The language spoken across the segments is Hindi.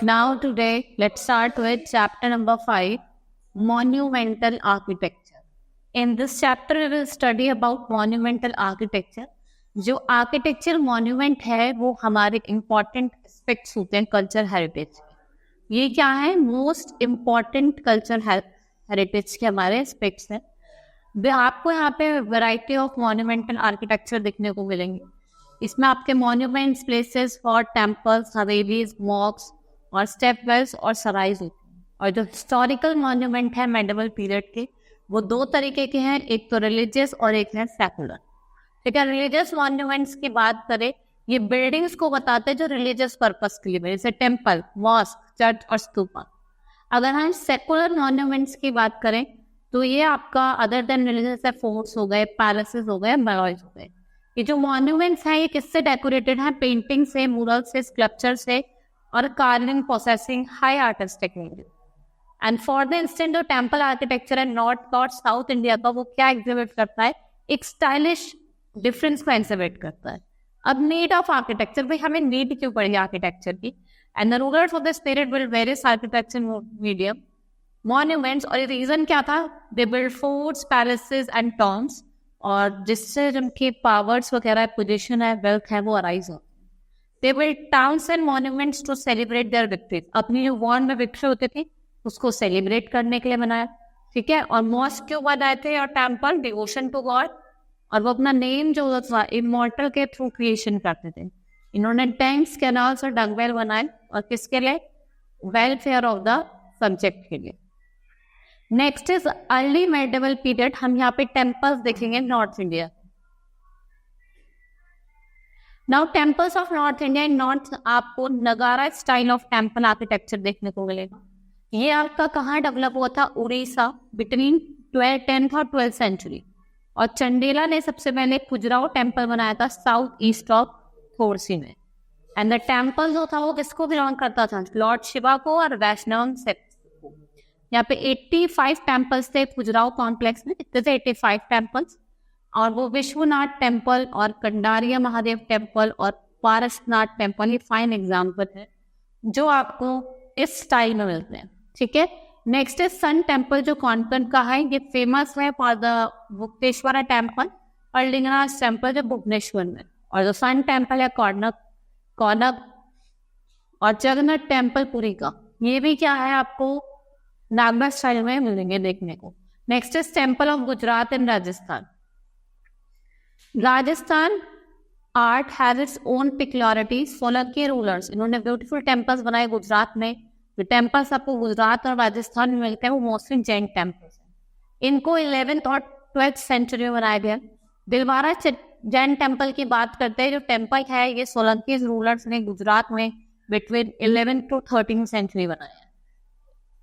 Now today, let's start with chapter number 5, Monumental Architecture. In this chapter, we will study about monumental architecture. जो आर्किटेक्चर मॉन्यूमेंट है वो हमारे इम्पॉर्टेंट एस्पेक्ट्स होते हैं कल्चर हेरिटेज के। ये क्या है? मोस्ट इम्पॉर्टेंट कल्चर हेरिटेज के हमारे एस्पेक्ट्स हैं। आपको यहाँ पे वैरायटी ऑफ मॉन्यूमेंटल आर्किटेक्चर देखने को मिलेंगे। इसमें आपके monuments, places for temples, havelis, मॉक्स और स्टेप वेल्स और सराइज होते हैं। और जो हिस्टोरिकल मॉन्यूमेंट है मेडिवल पीरियड के, वो दो तरीके के हैं, एक तो रिलीजियस और एक है सेकुलर। ठीक है, रिलीजियस मॉन्यूमेंट्स की बात करें, ये बिल्डिंग्स को बताते हैं जो रिलीजियस पर्पस के लिए, जैसे टेम्पल, मॉस्क, चर्च और स्तूपा। अगर हम सेकुलर मॉन्यूमेंट्स की बात करें तो ये आपका अदर देन रिलीजियस है, फोर्ट्स हो गए, पैलेसेस हो गए, मॉल्स हो गए। ये जो मॉन्यूमेंट्स हैं ये किससे डेकोरेटेड है? पेंटिंग से, मुरल से, स्कल्पचर से और carving possessing high artistic technique. And for the instant जो टेम्पल आर्किटेक्चर है नॉर्थ और साउथ इंडिया का, वो क्या एग्जिबिट करता है? एक स्टाइलिश डिफरेंस को एग्जिबिट करता है। अब नीड ऑफ आर्किटेक्चर, भाई हमें नीड क्यों पड़ी आर्किटेक्चर की? And the rulers of this period build various architecture medium monuments. और रीजन क्या था? They build forts, palaces and Tom's, और जिससे जिनके पावर्स वगैरह, पोजीशन है, वेल्थ है, वो अराइज होते हैं। They build towns and monuments to celebrate their victories. अपनी जो वॉर में विक्ट्री होती थी उसको सेलिब्रेट करने के लिए बनाया। ठीक है, और मॉस्क क्यों बनाए थे? और टेम्पल, डिवोशन टू गॉड, और वो अपना नेम जो था इमॉर्टल के थ्रू क्रिएशन करते थे। इन्होंने टैंक्स, कैनाल्स और डंगवेल बनाए, और किसके लिए? वेलफेयर ऑफ द सब्जेक्ट के लिए। Next is early medieval period. हम यहाँ पे टेम्पल्स देखेंगे north India. Now temples of north India, in north आपको नगारा स्टाइल ऑफ टेम्पल आर्किटेक्चर देखने को मिलेगा। ये आपका कहाँ डेवलप हुआ था? उड़ीसा, बिटवीन 10th और 12th सेंचुरी। और चंडेला ने सबसे पहले खुजराहो टेम्पल बनाया था साउथ ईस्ट ऑफ खोरसी में। एंड द टेम्पल जो था वो किसको बिलोंग करता था? लॉर्ड शिवा को और वैष्णव सेक्ट को। यहाँ पे 85 टेम्पल्स थे खुजराहो कॉम्प्लेक्स में। कितने थे? 85 टेम्पल्स। और वो विश्वनाथ टेम्पल और कंडारिया महादेव टेम्पल और पारसनाथ टेम्पल, ये फाइन एग्जाम्पल है जो आपको इस स्टाइल में मिलते हैं। ठीक है, नेक्स्ट इज सन टेम्पल, जो कौन का है? ये फेमस है फॉर द गुप्तेश्वरा टेम्पल और लिंगराज टेम्पल जो भुवनेश्वर में। और जो सन टेम्पल है कौनक और जगन्नाथ टेम्पल पुरी का, ये भी क्या है? आपको नागरा स्टाइल में मिलेंगे देखने को। Next is temple of Gujarat in Rajasthan. Rajasthan art has its own peculiarities. Solanki rulers, इन्होंने ब्यूटीफुल टेम्पल्स बनाए गुजरात में। जो टेम्पल्स आपको गुजरात और राजस्थान में मिलते हैं वो मोस्टली जैन टेम्पल्स हैं। इनको 11th और 12th सेंचुरी में बनाया गया। दिलवारा जैन टेम्पल की बात करते हैं। जो टेम्पल है ये सोलंकी रूलर्स ने गुजरात में between 11th to 13th century बनाया।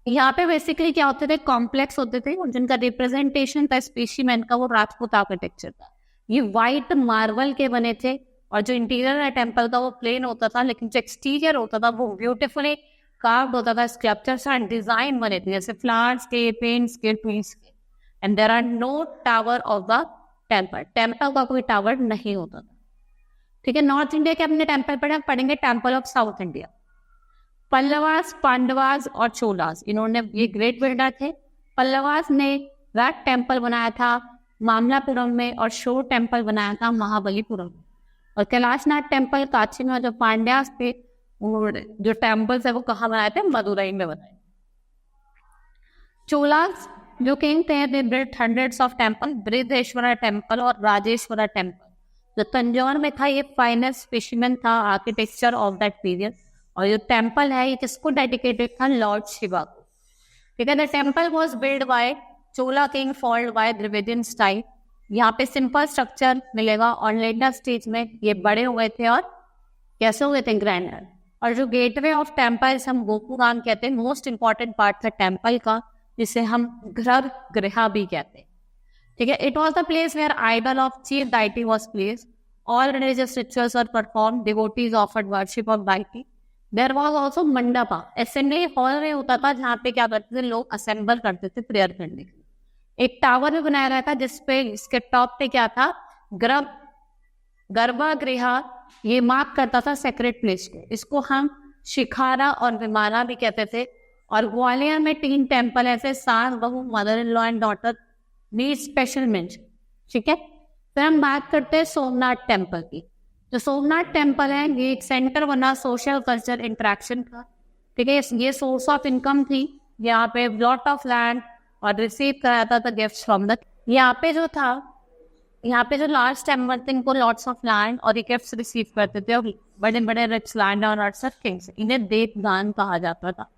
यहाँ पे बेसिकली क्या होते थे? कॉम्प्लेक्स होते थे, और जिनका रिप्रेजेंटेशन था स्पेसीमैन का, वो राजपूत आर्किटेक्चर था। ये वाइट मार्बल के बने थे, और जो इंटीरियर है टेम्पल का वो प्लेन होता था, लेकिन जो एक्सटीरियर होता था वो ब्यूटीफुली कार्व्ड होता था। स्कल्पचर्स एंड डिजाइन बने थे, जैसे फ्लावर्स के, पेंट्स के, ट्रीज के। And there are no tower of the temple. Temple का कोई टावर नहीं होता था। ठीक है, नॉर्थ इंडिया के अपने टेम्पल पढ़ेंगे। Temple of south India, Pallavas, Pandavas और चोलास, इन्होंने ये ग्रेट बिल्डर थे। पल्लवास ने रैट टेम्पल बनाया था मामलापुरम में, और शोर टेम्पल बनाया था महाबलीपुरम में। और कैलाशनाथ टेम्पल काशी में। जो पांड्यास थे, जो टेम्पल्स है वो कहाँ बनाए थे? मदुरई में बनाए। चोलास जो किंग थे, they built hundreds of temple, Brihadeeswara temple और राजेश्वरा टेम्पल जो तंजौर में था। ये फाइनेस्ट स्पेसिमेन था आर्किटेक्चर ऑफ दैट पीरियड। और ये टेम्पल है ये किसको डेडिकेटेड था? लॉर्ड शिवा को। ठीक है, the temple was build by Chola king followed by Dravidian style. यहाँ पे सिंपल स्ट्रक्चर मिलेगा, और लेटर स्टेज में ये बड़े हुए थे और कैसे हुए थे? ग्रैंडर। और जो गेटवे ऑफ टेम्पल हम गोपुराम कहते हैं, मोस्ट इंपॉर्टेंट पार्ट था टेम्पल का, जिसे हम गृह भी कहते हैं। ठीक है, it was the place where idol of chief deity was place. All religious rituals are perform, devotees offered worship of deity. There was also mandapa, assembly hall में होता था, जहाँ पे क्या करते थे? लोग असेंबल करते थे प्रेयर करने के लिए। एक टावर भी बनाया रहा था, जिसपे इसके टॉप पे क्या था? गर्भगृह, ये मार्क करता था सेक्रेट प्लेस को। इसको हम शिखारा और विमाना भी कहते थे। और ग्वालियर में 3 टेम्पल ऐसे, सास बहू mother in law and daughter need special mention. ठीक है, फिर हम बात करते हैं सोमनाथ टेम्पल की। जो सोमनाथ टेम्पल है ये एक सेंटर बना सोशल कल्चर इंटरेक्शन का। ठीक है, ये सोर्स ऑफ इनकम थी। यहाँ पे लॉट ऑफ लैंड और रिसीव कराता था गिफ्ट्स फ्रॉम द, यहाँ पे जो लास्ट टेम्पल थे इनको लॉट्स ऑफ लैंड और गिफ्ट्स रिसीव करते थे, और बड़े बड़े रिच लैंड और किंग्स, इन्हें देवदान कहा जाता था।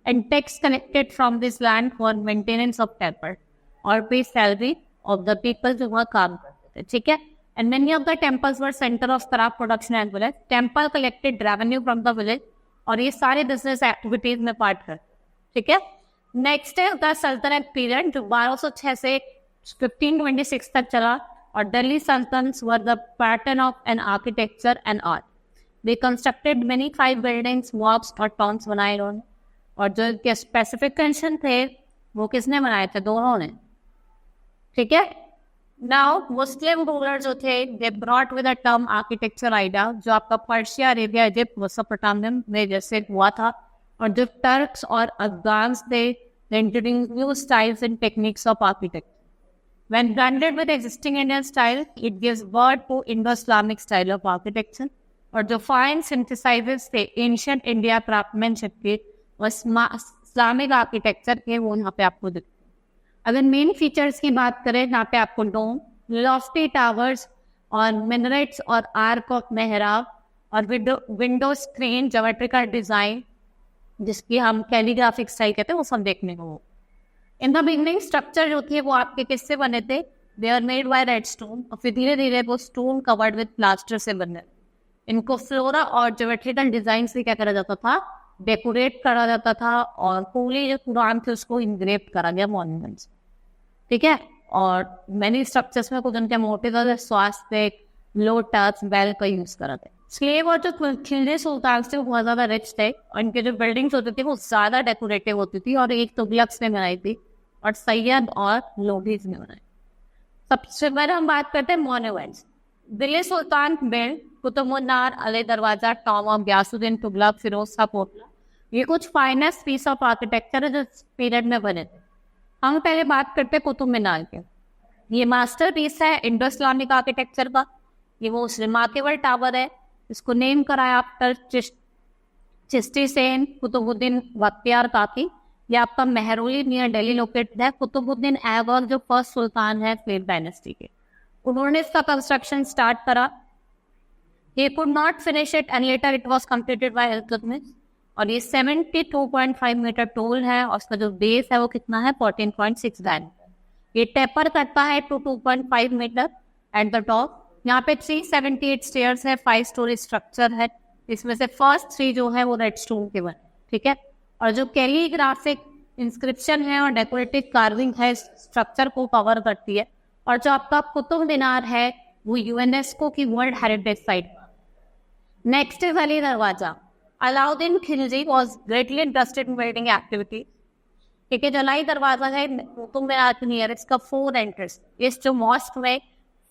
And tax collected from this land for maintenance of temple और पे सैलरी ऑफ द पीपल जो वहाँ काम करते थे। ठीक है, and many of the temples were centre of craft production as well as temple collected revenue from the village, और ये सारे बिजनेस एक्टिविटीज में पार्ट करते। ठीक है, नेक्स्ट है द सल्तनत पीरियड, जो 1206 से 1526 तक चला। और Delhi sultanates were the pattern of an architecture and art. They constructed many 5 buildings, mosques और टाउन्स बनाए इन्होंने। और जो इनके स्पेसिफिकेशन थे वो किसने बनाए थे? दोनों ने। ठीक है, नाउ मुस्लिम रूलर जो थे they brought with the term architecture idea, जो आपका पर्शिया, अरेबिया, इजिप्ट, मेसोपोटामिया में जैसे हुआ था। और जो टर्क्स और अफगान्स थे they introduce new styles and techniques of architecture. When blended with existing Indian style, it gives birth to Indo-Islamic style of architecture. और जो फाइन सिंथेसाइजेस थे एंशिएंट इंडिया क्राफ्टमैनशिप के और इस्लामिक आर्किटेक्चर के, वो यहाँ पे आपको दिखते हैं। अगर मेन फीचर्स की बात करें, यहाँ पे आपको डोम, लॉफ्टी टावर्स और मिनरेट्स और आर्क ऑफ मेहराब और विंडो स्क्रीन, ज्योमेट्रिकल डिजाइन जिसकी हम कैलीग्राफिक स्टाइल कहते हैं, वो सब देखने को। इन द बिगनिंग स्ट्रक्चर जो थे वो आपके किससे बने थे? They are made by red stone, और फिर धीरे धीरे वो स्टोन कवर्ड विद प्लास्टर से बने। इनको फ्लोरा और ज्योमेट्रिकल डिजाइन से क्या करा जाता था? डेकोरेट करा जाता था, और होली जो कुरान थे उसको इंग्रेव करा गया मॉन्यूमेंट्स। ठीक है, और मैनी स्ट्रक्चर्स में कुछ उनके मोटिव स्वास्तिक, लोटस, बेल का यूज करा था। स्लेव और जो खिलजी सुल्तान थे वो बहुत ज्यादा रिच थे, और इनके जो बिल्डिंग्स होती थी वो ज्यादा डेकोरेटिव होती थी, और एक तुगलक्स ने बनाई थी और सैयद और लोधीज ने बनाई। सबसे पहले हम बात करते हैं मॉन्यूमेंट्स। दिल्ली सुल्तान बिल्ड कुतुब मीनार, अली दरवाजा, टॉम ऑफ गयासुद्दीन तुगलक, फिरोज शाह कोटला, ये कुछ फाइनेस्ट पीस ऑफ आर्किटेक्चर है जो पीरियड में बने थे। हम पहले बात करते हैं कुतुब मीनार के। ये मास्टर पीस है इंडो इस्लामिक आर्किटेक्चर का। ये वो रिमार्केबल टावर है, इसको नेम कराया आफ्टर चिश्ती सेन कुतुबुद्दीन बख्तियार काकी। ये आपका मेहरौली नियर दिल्ली लोकेटेड है। कुतुबुद्दीन ऐबक जो फर्स्ट सुल्तान है स्लेव डायनेस्टी के, उन्होंने इसका कंस्ट्रक्शन स्टार्ट करा। He could not finish it and later it was completed by Iltutmish। और ये 72.5 मीटर टोल है, और उसका जो बेस है वो कितना है? 14.69। ये टेपर करता है to 2.5 metre at the top. यहाँ पे 378 स्टेयर्स है, 5 स्टोरी स्ट्रक्चर है। इसमें से फर्स्ट 3 जो है वो रेड स्टोन के बने। ठीक है, और जो कैलीग्राफिक इंस्क्रिप्शन है और डेकोरेटिव कार्विंग है स्ट्रक्चर को कवर करती है। और जो आपका कुतुब मीनार है वो यूनेस्को की world heritage site. Next is Alai Darwaza. Alauddin Khilji was greatly interested in building activity. ठीक है, जो अली दरवाजा है कुतुब मीनार के नियर, इसका 4 एंट्रेंस, इस जो मॉस्क में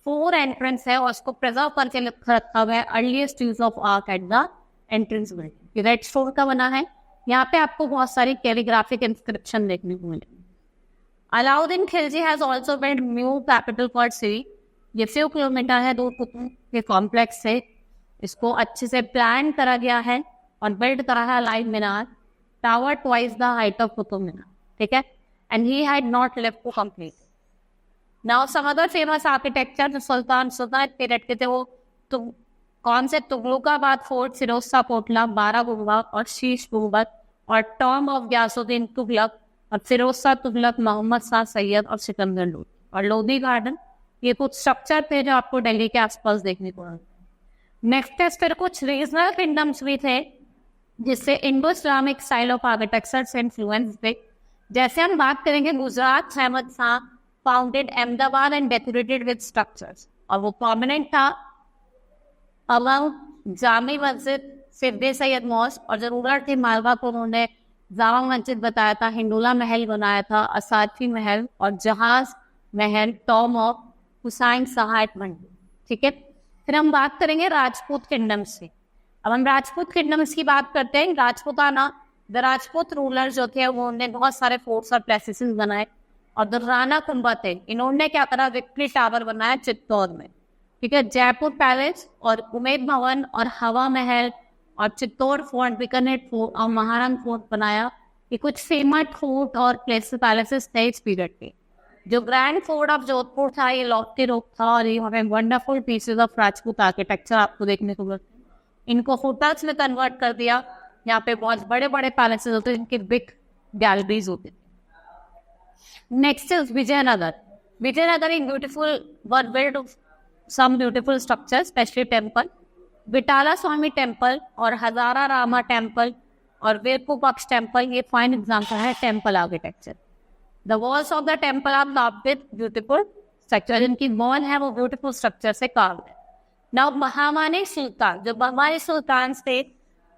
4 एंट्रेंस है और उसको प्रिजर्व करके रखा हुआ है earliest use of arc at the entrance building. Red stone का बना है। यहाँ पे आपको बहुत सारी कैलीग्राफिक इंस्क्रिप्शन देखने को मिलेगी। Alauddin Khilji has also build new capital called Siri. ये few किलोमीटर है दूर कुतुब के कॉम्प्लेक्स से। इसको अच्छे से प्लान करा गया है और बिल्ड करा है Alai Minar, tower twice the height of Qutub Minar. ठीक है, and he had not left to complete. Now some other famous architecture जो सुल्तान पीरियड के थे वो तो कौन से? तुगलकाबाद फोर्ट, फिरोज शाह कोटला, 12 गुंबद और शीश गुंबद, और टॉम ऑफ गयासुद्दीन तुगलक, और फिरोज शाह तुगलक, मोहम्मद शाह सैयद और सिकंदर लोधी, और लोधी गार्डन। ये कुछ स्ट्रक्चर थे जो आपको दिल्ली के आसपास देखने को मिलते। नेक्स्ट है फिर कुछ रीजनल किंगडम्स भी थे जिससे Indo Islamic style of architecture से इन्फ्लुएंस थे। जैसे हम बात करेंगे Gujarat, Ahmad Shah founded Ahmedabad and decorated with structures, और वो प्रोमिनेंट था अमंग जामी मस्जिद, सिद्दे सैयद मॉस्क, और जो रूलर थे मालवा को उन्होंने जामा मस्जिद बताया था, हिंडोला महल बनाया था, असाफी महल और जहाज महल, टॉम ऑफ हुसैन साहट मंडी। ठीक है, फिर हम बात करेंगे राजपूत किंगडम से। अब हम राजपूत किंगडम्स की बात करते हैं। राजपूताना, द राजपूत रूलर जो थे वो उन्होंने बहुत सारे फोर्ट्स और प्लेसेस बनाए। और द राणा कुंभा थे, इन्होंने क्या करा, विक्ट्री टावर बनाया चित्तौड़ में। ठीक है, जयपुर पैलेस और उमेद भवन और हवा महल और चित्तौड़ फोर्ट, बीकानेर फोर्ट और महाराण फोर्ट बनाया। ये कुछ फेमस फोर्ट और पैलेसेस थे इस पीरियड के। जो ग्रैंड फोर्ट ऑफ जोधपुर था, ये लॉफ्टी रोक था और ये wonderful pieces of Rajput architecture आपको देखने को मिलते हैं। इनको होटल्स में कन्वर्ट कर दिया। यहाँ पे बहुत बड़े बड़े पैलेसेस होते हैं, इनके बिग गैलरीज होते हैं। Next is Vijayanagar. विजयनगर एक beautiful were build some beautiful structures, especially temple, Vittala Swami temple और हजारा रामा टेम्पल और विरूपाक्ष टेम्पल, ये फाइन एग्जाम्पल है temple architecture. The walls of the temple are carved with beautiful structure, इनकी वॉल है वो ब्यूटीफुल स्ट्रक्चर से कार्व्ड है। नाउ बहामानी सुल्तान, जो बहामानी सुल्तान थे,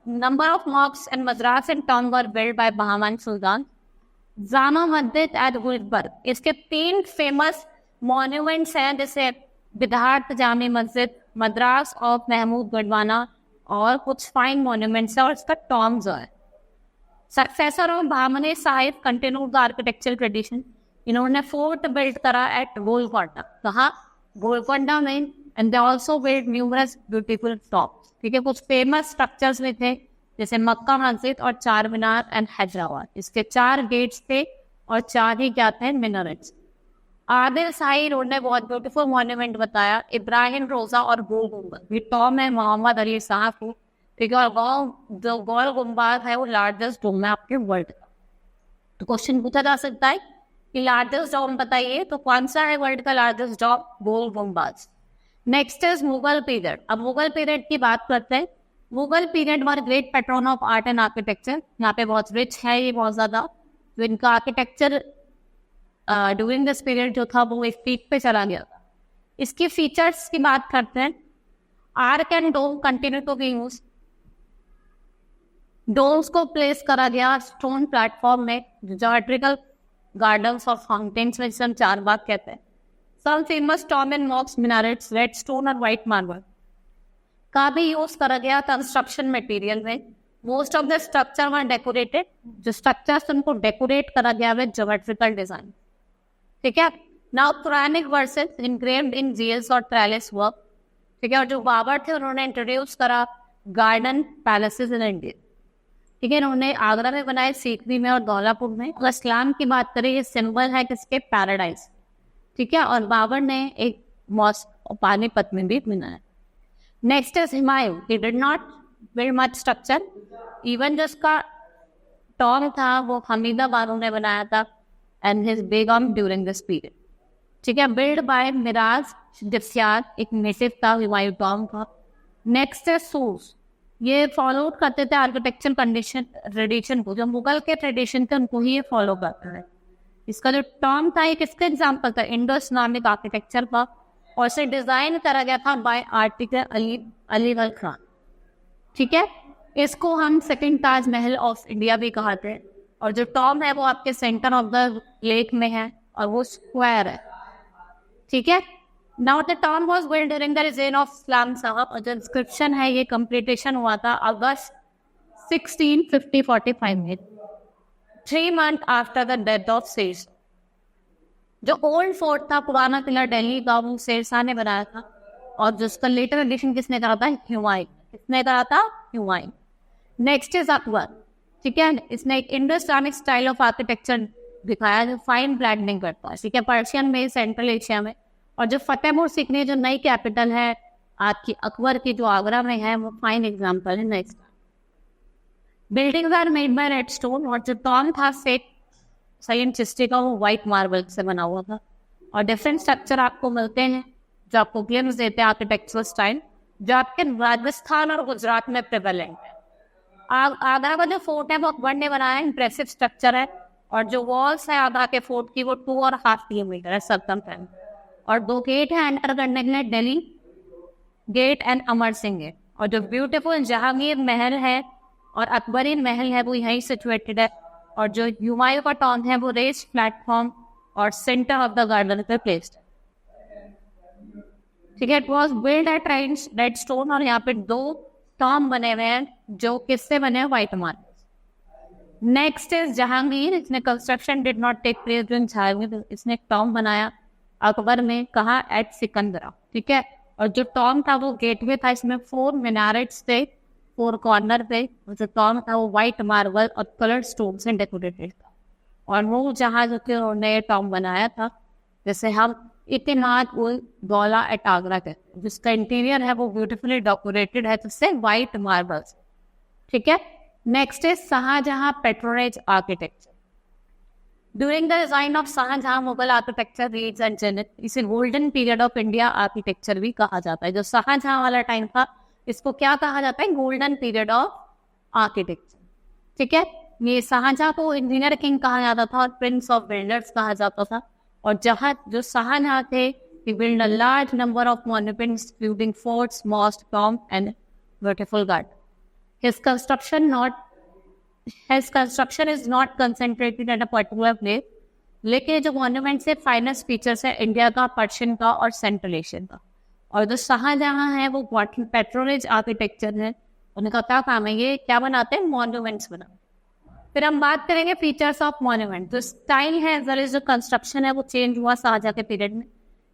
number of mosques and madrasa and town were build by Bahmani sultan. Jama Masjid at Gulberg, इसके 3 फेमस मॉन्यूमेंट्स हैं, जैसे विदार्थ जामी मस्जिद, मद्रास ऑफ महमूद गढ़वाना और कुछ फाइन मॉन्यूमेंट्स है और इसका टॉम्स है। सक्सेसर ऑफ बहामनी साहिब कंटिन्यूड द आर्किटेक्चरल ट्रेडिशन, इन्होंने फोर्ट बिल्ड करा एट गोलकोंडा, कहा गोलकोंडा में, and they also build numerous beautiful tombs. ठीक है, कुछ फेमस स्ट्रक्चर्स में थे जैसे मक्का मस्जिद और चार मीनार एंड हैदराबाद, इसके 4 गेट्स थे और 4 ही क्या थे, मिनारेट्स। आदिल शाही रोड ने बहुत ब्यूटीफुल मॉन्यूमेंट बताया, इब्राहिम रोजा और गोल गुम्बद, ये टॉम है मोहम्मद अली साहब को। ठीक है, और जो गोल गुम्बद है वो लार्जेस्ट डोम है आपके वर्ल्ड का। तो क्वेश्चन पूछा जा सकता है कि लार्जेस्ट डोम बताइए, तो कौन सा है वर्ल्ड का लार्जेस्ट डोम, गोल गुम्बद। Next is Mughal period. अब मुगल पीरियड की बात करते हैं। Mughal period were great pattern of art and architecture, यहाँ पे बहुत रिच है ये बहुत ज्यादा। तो इनका आर्किटेक्चर ड्यूरिंग दिस पीरियड जो था वो एक पीक पे चला गया था। इसकी फीचर्स की बात करते हैं। Arch and dome continue to be use, domes को प्लेस करा गया स्टोन प्लेटफॉर्म में, ज्योमेट्रिकल गार्डन्स और फाउंटेन्स में, जिसे हम 4 बाग कहते हैं। Some famous tomb and mosques, minarets, red stone और व्हाइट मार्बल का भी यूज करा गया कंस्ट्रक्शन मटेरियल में। Most of the structure were decorated, जो स्ट्रक्चर्स उनको डेकोरेट करा गया विद ज्योमेट्रिकल डिजाइन। ठीक है, नाउ पुरानिक वर्सेस इनग्रेव्ड इन जेल्स और ट्रेलिस वर्क। ठीक है, और जो बाबर थे उन्होंने इंट्रोड्यूस करा गार्डन पैलेसेस इन इंडिया। ठीक है, इन्होंने आगरा में बनाए, सीकरी में और दौलापुर में। अगर इस्लाम की बात करें, ये सिंबल है किसके, पैराडाइज। ठीक है, और बाबर ने एक मॉस्क और पानीपत में भी बनाया। Next is Humayun, he did not build much structure, even जिसका टॉम था वो हमीदा बानो ने बनाया था and his begum during this period. ठीक है, built by मिराज दिफ्यार, एक नेटिव था हुमायूं टॉम का। नेक्स्ट है सूस, ये फॉलो करते थे आर्किटेक्चर कंडीशन ट्रेडिशन को, जो मुगल के ट्रेडिशन थे उनको ही ये फॉलो करते थे। इसका जो टॉम था ये किसका एग्जाम्पल था, इंडो इस्लामिक आर्किटेक्चर का, और इसे डिजाइन करा गया था बाय आर्किटेक्ट अली खान। ठीक है, इसको हम सेकंड ताजमहल ऑफ इंडिया भी कहते हैं। और जो टॉम है वो आपके सेंटर ऑफ द लेक में है और वो स्क्वायर है। ठीक है, now the tomb was built during the reign of Islam Sahab, और जो इंस्क्रिप्शन है ये कंप्लीटेशन हुआ था अगस्त 1645 में, 3 months after the death of Sher Shah. जो ओल्ड फोर्ट था, पुराना किला दिल्ली का, वो शेरशाह ने बनाया था, और जिसका लेटर एडिशन किसने करा था, हुमायूं। किसने करा था, हुमायूं। Next is Akbar. ठीक है, इसने एक Indo Islamic style of architecture दिखाया जो फाइन ब्लैंडिंग करता है। ठीक है, पर्शियन में, सेंट्रल एशिया में। और जो फतेहपुर सीकरी जो नई कैपिटल है आज की अकबर की, जो आगरा में है, वो फाइन एग्जांपल है। Next, buildings are made by red stone, और जो टॉम था सेंट चिस्टी का, वो व्हाइट मार्बल से बना हुआ था। और डिफरेंट स्ट्रक्चर आपको मिलते हैं जो आपको ग्लिम्स देते हैं आर्किटेक्चरल स्टाइल, जो आपके राजस्थान और गुजरात में प्रेवलेंट है। आगरा का जो फोर्ट है वो अकबर ने बनाया है, इंप्रेसिव स्ट्रक्चर है। और जो वॉल्स है आगरा के फोर्ट की वो 2.5 किलोमीटर है सर्कमफ्रेंस। और 2 गेट है एंटर करने के लिए, Delhi gate and Amar Singh gate. और जो ब्यूटीफुल जहांगीर महल है और अकबरी महल है वो यहीं सिचुएटेड है। और जो हुमायूं का टॉम है वो रेस्ड प्लेटफॉर्म और सेंटर ऑफ द गार्डन पे प्लेस्ड है। ठीक है, it was build eight red stone, और यहाँ पे 2 टॉम बने हुए हैं जो किससे बने हैं, white marble. Next is Jahangir, इसने construction did not take place during Jahangir, इसने टॉम बनाया अकबर में, कहा एट सिकंदरा, ठीक है। और जो टॉम था वो गेटवे था, इसमें 4 मिनारेट्स थे, 4 कॉर्नर थे, जो टॉम था वो व्हाइट मार्बल और कलर्ड स्टोन से डेकोरेटेड था। और वो जहाँ जो थे उन्होंने टॉम बनाया था, जैसे हम इतिमाद उल दौला एट आगरा के, जिसका इंटीरियर है वो ब्यूटीफुली डेकोरेटेड है, जिससे व्हाइट मार्बल्स, ठीक है। Next is Shahjahan patronage architecture. During the design of Shahjahan Mughal architecture reads and zenith, इसे golden period of India architecture भी कहा जाता है। जो शाहजहां वाला टाइम था इसको क्या कहा जाता है, गोल्डन पीरियड ऑफ आर्किटेक्चर, ठीक है। ये शाहजहां को इंजीनियर किंग कहा जाता था और प्रिंस ऑफ बिल्डर्स कहा जाता था। और जहाँ जो शाहजहां थे, he built a large number of monuments including forts, mosques, tombs and beautiful gardens. His construction is not concentrated at a particular place. लेकिन जो मॉन्यूमेंट से फाइनेस्ट फीचर्स है इंडिया का, पर्शियन का और सेंट्रल एशियन का। और जो शाहजहां है वो पेट्रोनेज आर्किटेक्चर है, उनका क्या काम है, ये क्या बनाते हैं, मॉन्यूमेंट्स बनाते। फिर हम बात करेंगे फीचर्स ऑफ मॉन्यूमेंट। जो स्टाइल है एज वेल एज जो कंस्ट्रक्शन है वो चेंज हुआ शाहजहां के पीरियड में।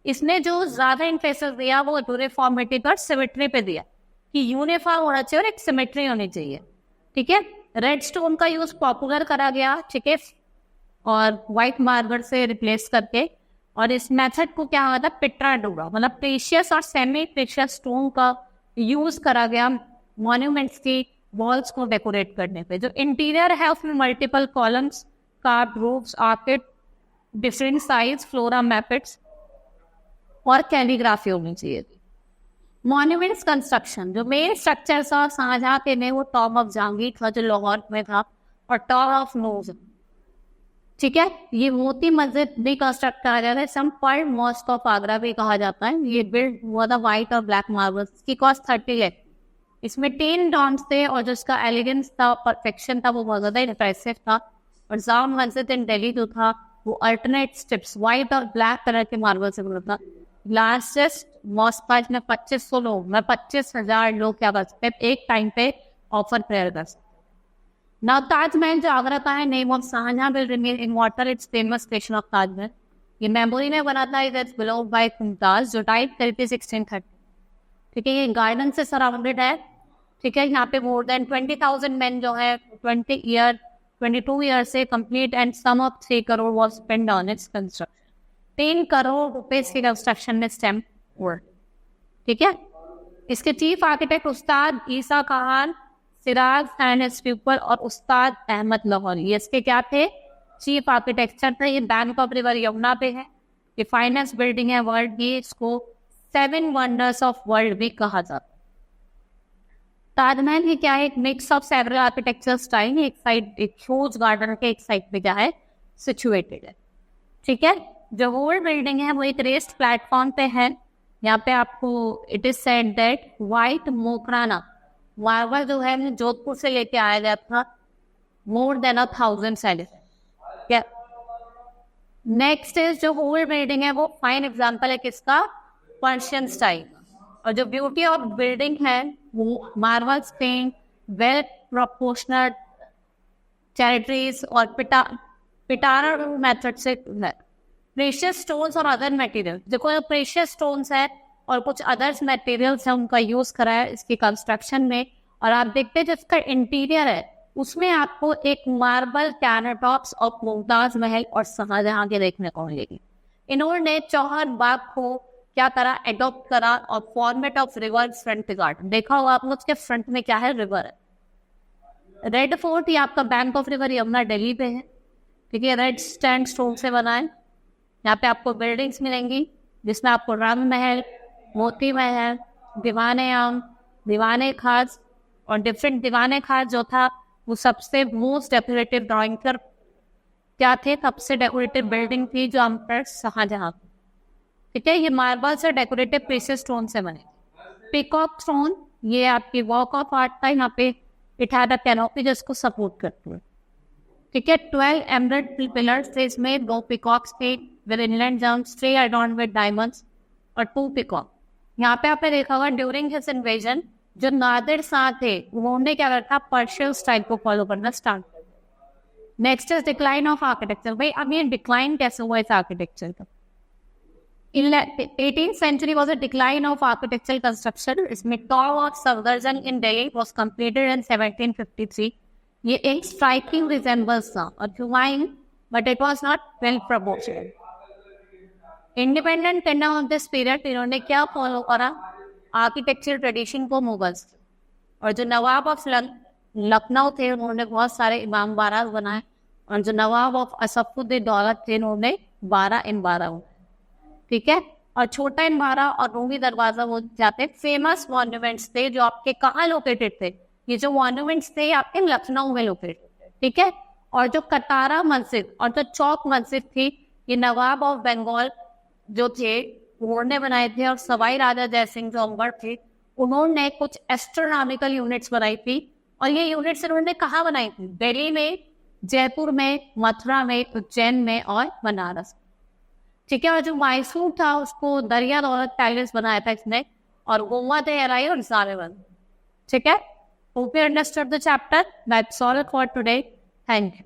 इसने जो ज्यादा इंफेसिस दिया वो यूनिफॉर्मिटी पर सिमेट्री पे दिया, कि यूनिफॉर्म होना चाहिए और एक सिमेट्री होनी चाहिए, ठीक है। रेड स्टोन का यूज पॉपुलर करा गया, ठीक है, और व्हाइट मार्बल से रिप्लेस करके। और इस मेथड को क्या होता है, पिट्रा डूरा, मतलब प्रेशियस और सेमी प्रेशियस स्टोन का यूज करा गया मॉन्यूमेंट्स की वॉल्स को डेकोरेट करने पे। जो इंटीरियर है उसमें multiple columns, carved roofs, arched, different size, flora motifs और कैलीग्राफी होनी चाहिए थी। मॉन्यूमेंट्स कंस्ट्रक्शन, जो मेन स्ट्रक्चर था शाहजहां के ने वो टॉम ऑफ जहांगीर था जो लाहौर में था, और टॉम ऑफ नूर, ठीक है। ये मोती मस्जिद भी कंस्ट्रक्ट करा जाता है, संपर्ल मॉस्क ऑफ आगरा भी कहा जाता है। ये बिल्ड हुआ था व्हाइट और ब्लैक मार्बल्स की, कॉस्ट 30 लाख। इसमें 10 डॉम्स थे और जो उसका एलिगेंस था, परफेक्शन था, वो बहुत ज्यादा इंप्रेसिव था। और जाम मस्जिद इन दिल्ली जो था वो अल्टरनेट स्ट्रिप्स व्हाइट और ब्लैक कलर के मार्बल से बना था। लार्जेस्ट मॉस्क में 2500 लोग, मैं 25,000 लोग क्या कर सकते एक टाइम पे ऑफर प्रेयर कर सकते। ना ताजमहल जो आगरा का है, name of Shah Jahan will remain immortal, it's famous station of Taj Mahal. ये मेमोरी में बना था, इट्स बिलोव्ड बाय मुमताज जो डाइड करीब 1630, ठीक है। ये गार्डन से सराउंडेड है, ठीक है। यहाँ पे मोर देन 20,000 मैन जो है 22 ईयर से complete, and some of 3 crore was spend on its construction. 3 crore रुपए की कंस्ट्रक्शन में स्टेम हुआ, ठीक है। इसके chief architect Ustad Isa Khan Siraj and his pupil और उस्ताद अहमद लाहौरी, ये इसके क्या थे, चीफ आर्किटेक्चर थे। ये बैंक ऑफ रिवर यमुना पे है, ये फाइनेस्ट बिल्डिंग है वर्ल्ड की, इसको 7 वंडर्स ऑफ वर्ल्ड भी कहा जाता है। ताजमहल ये क्या है, एक mix of several architecture style, एक साइड एक ह्यूज गार्डन के एक साइड पे क्या है सिचुएटेड है, ठीक है। जो होल बिल्डिंग है वो एक रेस्ड प्लेटफॉर्म पे है। यहाँ पे आपको it is said that white Makrana marble जो है जोधपुर से लेके आया गया था, more than 1000 side. Next is जो होल बिल्डिंग है वो फाइन एग्जांपल है किसका, पर्शियन स्टाइल। और जो ब्यूटी ऑफ बिल्डिंग है वो marbles paint, well proportional territories और पिटारा मेथड से है। प्रेशियस स्टोन्स और अदर मटेरियल, देखो प्रेशियस स्टोन्स है और कुछ अदर्स मटेरियल्स है, उनका यूज करा है इसकी कंस्ट्रक्शन में। और आप देखते हैं जिसका इंटीरियर है उसमें आपको एक मार्बल कैनोटॉप्स और मुमताज महल और शाहजहां के देखने को मिलेगी। इन्होंने चौहर बाग को क्या करा, एडॉप्ट करा और format of river front garden देखा होगा आप लोग, उसके फ्रंट में क्या है, रिवर है। रेड फोर्ट ये आपका bank of river Yamuna Delhi पे है, ठीक है। रेड स्टैंड स्टोन से बना है। यहाँ पे आपको बिल्डिंग्स मिलेंगी जिसमें आपको राम महल, मोती महल, दीवाने आम, दीवाने खास और डिफरेंट। दीवाने खास जो था वो सबसे मोस्ट डेकोरेटिव ड्राइंग कर क्या थे, सबसे डेकोरेटिव बिल्डिंग थी जो एम्परर शाहजहां, ठीक है। ये मार्बल से डेकोरेटिव प्रेशियस स्टोन से बने। पीकॉक स्टोन ये आपकी वॉक ऑफ आर्ट था, यहाँ पे इट हैड अ कैनोपी जिसको सपोर्ट करती है, ठीक है। 12 एमराल्ड पिलर्स थे इसमें, 2 पीकॉक्स थे with inlaid gems, 3 adorned with diamonds और 2 पीकॉक। यहाँ पे आपने देखा होगा ड्यूरिंग हिज इन्वेजन जो नादिर शाह थे उन्होंने क्या करा था, पर्शियल स्टाइल को फॉलो करना स्टार्ट कर दिया। Next is decline of architecture. भाई अब ये डिक्लाइन कैसे हुआ इस आर्किटेक्चर का? In 18th century was a decline of architectural construction. इसमें Tau of Safdarjung in Delhi was completed in 1753. ये एक striking resemblance था और Humayun, but it was not well proportioned. Independent kingdom of this period इन्होंने क्या follow करा? आर्किटेक्चर ट्रेडिशन को मुगल्स, और जो नवाब ऑफ लखनऊ थे उन्होंने बहुत सारे इमाम बारात बनाए, और जो नवाब ऑफ असफुद्दीन दौलत थे उन्होंने 12 इमारत बनाए। ठीक है, और छोटा इमारा और रूमी दरवाजा वो जाते फेमस मॉन्यूमेंट्स थे जो आपके कहाँ लोकेटेड थे? ये जो मॉन्यूमेंट्स थे आपके लखनऊ में लोकेटेड थे। ठीक है, और जो कतारा मस्जिद और जो चौक मस्जिद थी ये नवाब ऑफ बंगाल जो थे उन्होंने बनाए थे, और सवाई राजा जयसिंह जो अम्बर थे उन्होंने कुछ एस्ट्रोनॉमिकल यूनिट्स बनाई थी, और ये यूनिट्स उन्होंने कहाँ बनाई थी? दिल्ली में, जयपुर में, मथुरा में, उज्जैन में और बनारस। ठीक है, और जो मैसूर था उसको दरिया दौलत पैलेस बनाया था इसने, और गोवा थे एराई और सारेवन। ठीक है, hope you understood the chapter. That's all for today. Thank you.